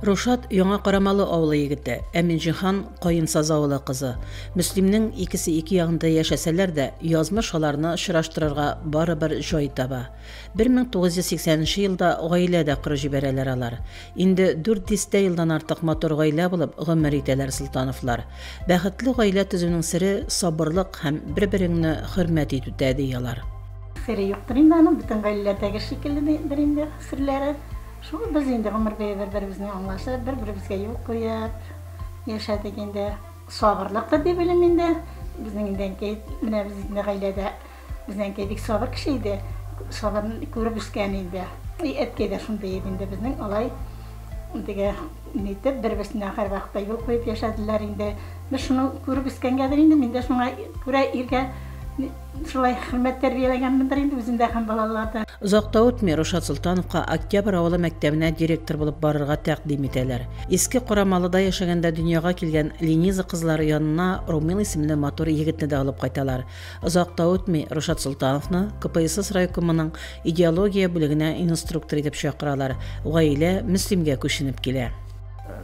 Рушат яңа Карамалы авылы егете, Әминҗихан Каенсаз авылы кызы. Мөслимнең икесе ике ягында яшәсәләр дә, язмыш аларны очраштырырга барыбер җай таба. 1980 елда гаиләдә корып җибәрәләр алар. Инде 400 елдан артык матур гаилә булып гомер итәләр Солтановлар. Бәхетле гаилә төзүнең сире сабырлык һәм бер-береңне хөрмәт итүдә диялар. Сире юктыр инде аның бөтен гаиләдәге шикелле инде серләре. Şu biz indi ömür boyu bir-birimizle anlaşıp, bir-birimizge yol koyup yaşadık indi. Sabırlık da diye bilim indi. Bizden ki, bizden gailede, bizden ki bir sabır kişiydi. Sabırını görüp üsken indi. Etki de şundaydı indi bizden olay. Indi bir-birimizle her vakti yol koyup yaşadılar indi. Biz şunu görüp üsken gelir indi. Minde şuna göre irge şulay hürmet terbiyelegen mindir indi bizden hem balalarda. Uzakta o'tmay Рушат Солтановка Октябрь авылы мәктәбенә директор булып барырга тәкъдим итәләр. Иске Карамалыда яшәгәндә дөньяга килгән Лениза кызлары янына Румил исемле матур егетне дә алып кайталар. Uzakta o'tмай Рушат Солтановны КПСС райкомының идеология бүлегенә инструктор итеп чакыралар. Гаилә Мөслимгә күченеп килә.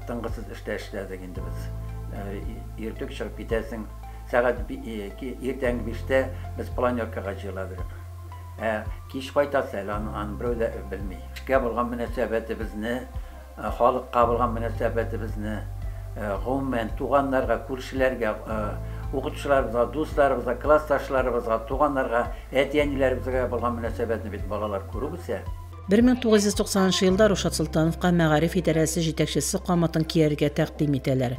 Тыңгысыз эшләдек инде без. Иртүк чыгып китәсең. Сәгать иртәнге 5-тә без планеркага җыйладык. Киш кайтасы аны берәү дә белми. Эшкә булган мөнәсәбәтебезне, халыкка булган мөнәсәбәтебезне, гомумән туганнарга, күршеләргә, укытучыларыбызга, дусларыбызга, классташларыбызга, туганнарга, әти-әниләребезгә булган мөнәсәбәтне бит балалар күреп үсә. 1990 елда Рушат Солтановка мәгариф идарәсе җитәкчесе каматын кияргә тәкъдим итәләр.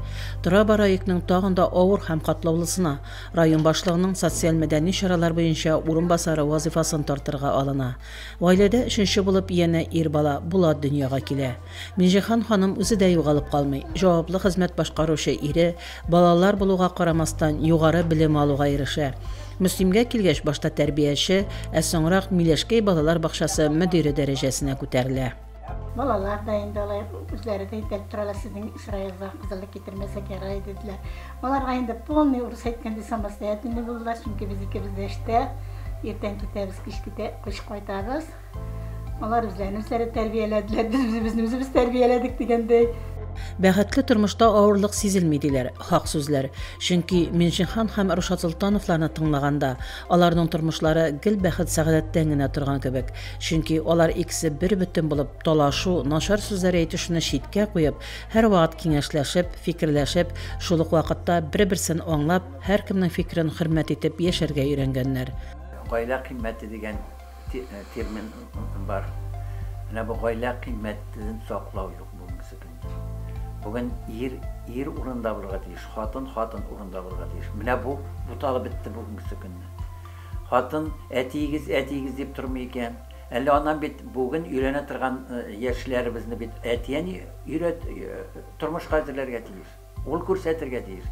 Тора районының тагында авыр һәм катлаулысына район башлыгының социаль-мәдәни чаралар буенча урынбасары вазифасын тартырга алына. Гаиләдә өченче булып янә ир бала Булат дөньяга килә. Минҗихан ханым үзе дә югалып калмый. Җаваплы хезмәт башкаручы ире балалар булуга карамастан югары белем алуга ирешә. Мөслимгә килгәч башта тәрбияче, соңрак Миләшкәй балалар бакчасы мөдире дәрәҗәсенә күтәрелә. Балалар да инде алай үзләре дә итеп торалар, сезнең Исраилга кызылык китермәсә кирәк диделәр. Аларга инде полный урыс әйткәндә самостоятельный булдылар, чөнки без икебез дә эштә, иртән китәбез, кич кич кайтабыз. Алар үзләре тәрбияләделәр, без үзебез тәрбияләдек дигәндәй. Бәхетле тормышта авырлык сизелми диләр, хак сүзләр. Чөнки Минҗихан һәм Рушат Солтановларны тыңлаганда, аларның тормышлары гел бәхет сәгадәттән генә торган кебек. Чөнки алар икесе бер бөтен булып талашу, начар сүзләр әйтешне читкә куеп, һәр вакыт киңәшләшеп, фикерләшеп, шул ук вакытта бер-берсен аңлап, һәркемнең фикерен хөрмәт итеп яшәргә өйрәнгәннәр. Гаилә кыйммәте дигән термин бар. Менә бу гаилә кыйммәтен саклау юк бүгенге көндә. Bugün ир урында булырга тиеш, хатын урында булырга тиеш. Менә бу талап бетте бүгенге көнне. Хатын әтигез дип тормый икән. Әллә аннан бит бүген өйрәнә торган яшьләребезне бит әтияне өйрәт тормышка әзерләргә тиеш. Ул күрсәтергә тиеш.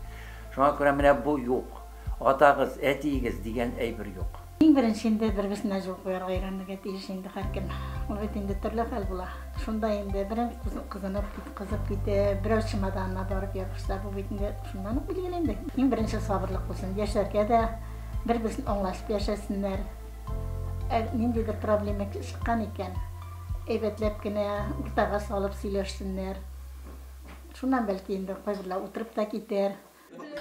Шуңа күрә менә бу юк. Атагыз, әтигез дигән әйбер юк. Иң беренчендә бер-берсенә җул куярга өйрәнергә тиеш инде һәркем. Ул бит инде төрле хәл була. Шунда инде берәм кызып китә, берәү чемоданына барып ябышса, бу бит инде шундан ук билгеләнде. Иң беренче сабырлык булсын, яшәргә дә бер-берсен аңлашып яшәсеннәр. Ниндидер проблема чыккан икән, әйбәтләп кенә уртага салып сөйләшсеннәр. Шуннан бәлки инде кайберләр утырып та китәр.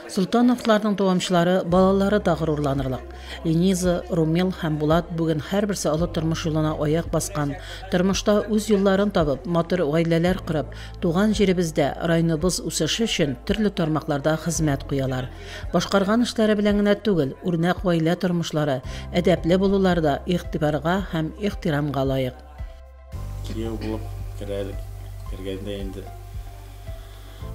Солтановларның дәвамчылары балалары да горурланырлык. Лениза, Румил һәм Булат бүген һәрберсе олы тормыш юлына аяк баскан, тормышта үз юлларын табып, матур гаиләләр корып, туган җиребездә районыбыз үсеше өчен төрле тармакларда хезмәт куялар. Башкарган эшләре белән генә түгел, үрнәк гаилә тормышлары, әдәпле булулары да игътибарга һәм ихтирамга лаек. Кияү булып кергәндә инде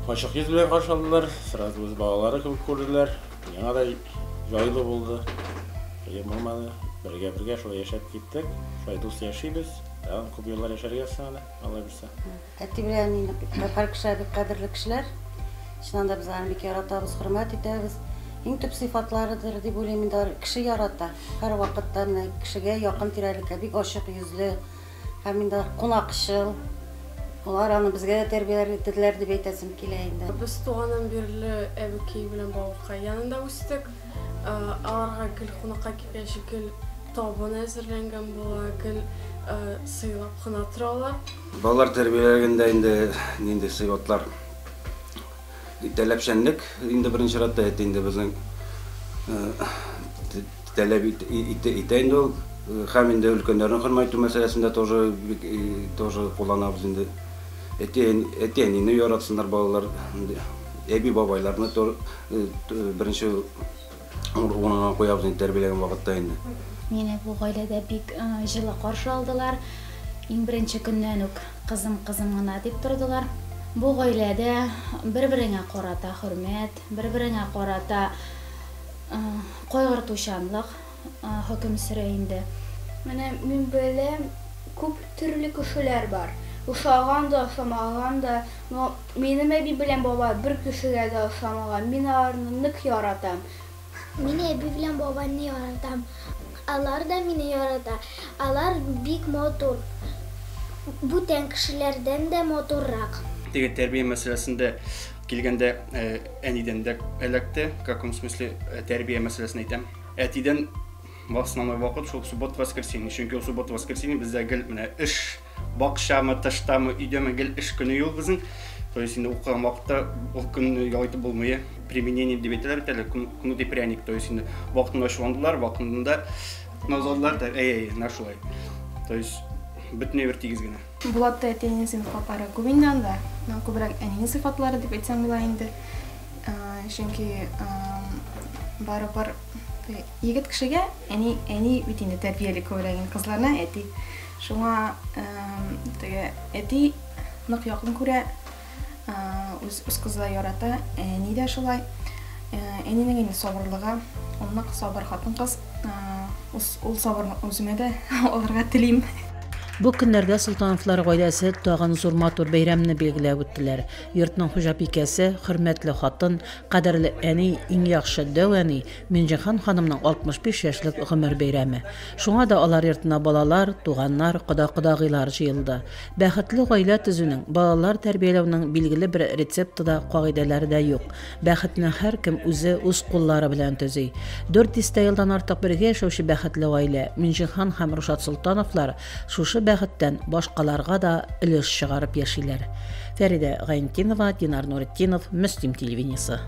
Ачык йөз белән каршылар, сразу үз балалары кебек күрделәр. Яңа да җайлы булды. Булмады. Бергә шулай яшәп киттек. Шулай дус яшибез. Күп еллар яшәргә саны, Алла бирсә. Әти белән инде кешеләр, бик кадерле кешеләр. Чыннан да без аны бик яратабыз, хөрмәт итәбез. Иң төп сыйфатларыдыр дип уйлыйм инде, кеше ярата. Һәр вакытта кешегә якын тирәлеккә бик ачык йөзле һәм инде кунакчыл. Олар аны безгә дә тәрбияләр иттеләр дип әйтәсем килә инде. Без туганнан бирле әбекәй белән бабакай янында үстек. Аларга гел кунакка килгән шикел табын әзерләнгән була, гел сыйлап кына торалар. Балалар тәрбиелегендә инде сыйфатлар таләпчәнлек инде беренче чиратта инде безнең таләп итә инде ул һәм инде өлкәннәрне хөрмәт итү мәсьәләсендә тоже кулланабыз инде. Әти-әнине яратсыннар балалар, әби-бабайларны беренче урынга куябыз инде тәрбияләгән вакытта инде. Мине бу гаиләдә бик җылы каршы алдылар. Иң беренче көннән үк кызым гына дип тордылар. Бу гаиләдә бер-береңә карата хөрмәт, бер-береңә карата кайгыртучанлык хөкем сөрә инде. Менә мин беләм, күп төрле кешеләр бар. Ушаган да, ошамаган да, но минем әби белән баба бер кешегә дә ошамаган. Мин аларны нык яратам. Мин әби белән бабаны яратам. Алар да мине ярата. Алар бик мотор. Бүтән кешеләрдән дә моторрак. Теге тәрбия мәсьәләсендә килгәндә әнидән дә эләкте, в каком смысле тәрбия мәсьәләсен әйтәм. Әтидән в основной вакыт шул суббота-воскресенье. Чөнки суббота-воскресенье бездә гел менә эш, бакчамы, таштамы, өйдәме гел эш көне юк безнең. То есть инде укыган вакытта ул көнне яйтып булмый. Применение дип әйтәләр бит әле, кунут и пряник. То есть инде вакытында ачуландылар, вакытында назаллар да, нашулай. То есть бөтенләй бер тигез генә. Булатта әтинең сыйфатлары күбеннән дә, күбрәк әнинең сыйфатлары дип әйтсәм була инде. Чөнки барыбер егет кешегә әни бит инде тәрбияле күрәгән кызларына әти. Шуңа теге әти нык якын күрә, үз кызы ярата, әни дә шулай. Әнинең инде сабырлыгы, ул нык сабыр хатын-кыз, ул сабыр үземә дә алырга телим. Бу көннәрдә Солтановлар гаиләсе тагын зур матур бәйрәмне билгеләп үттеләр. Йортның хуҗабикәсе, хөрмәтле хатын, кадерле әни, иң яхшы дәвәни Минҗихан ханымның 65 яшьлек гомер бәйрәме. Шуңа да алар йортына балалар, туганнар, кода-кодагыйлар җыелды. Бәхетле гаилә төзүнең, балалар тәрбияләүнең билгеле бер рецепты да, кагыйдәләре дә юк. Бәхетне һәркем үзе үз куллары белән төзи. 400 елдан артык бергә яшәүче бәхетле гаилә Минҗихан һәм Рушад Солтановлар шушы бәхеттән башкаларга да өлеш чыгарып яшиләр. Фәридә Гайнтинова, Динар Нуретдинов, Мөслим телевидениесе.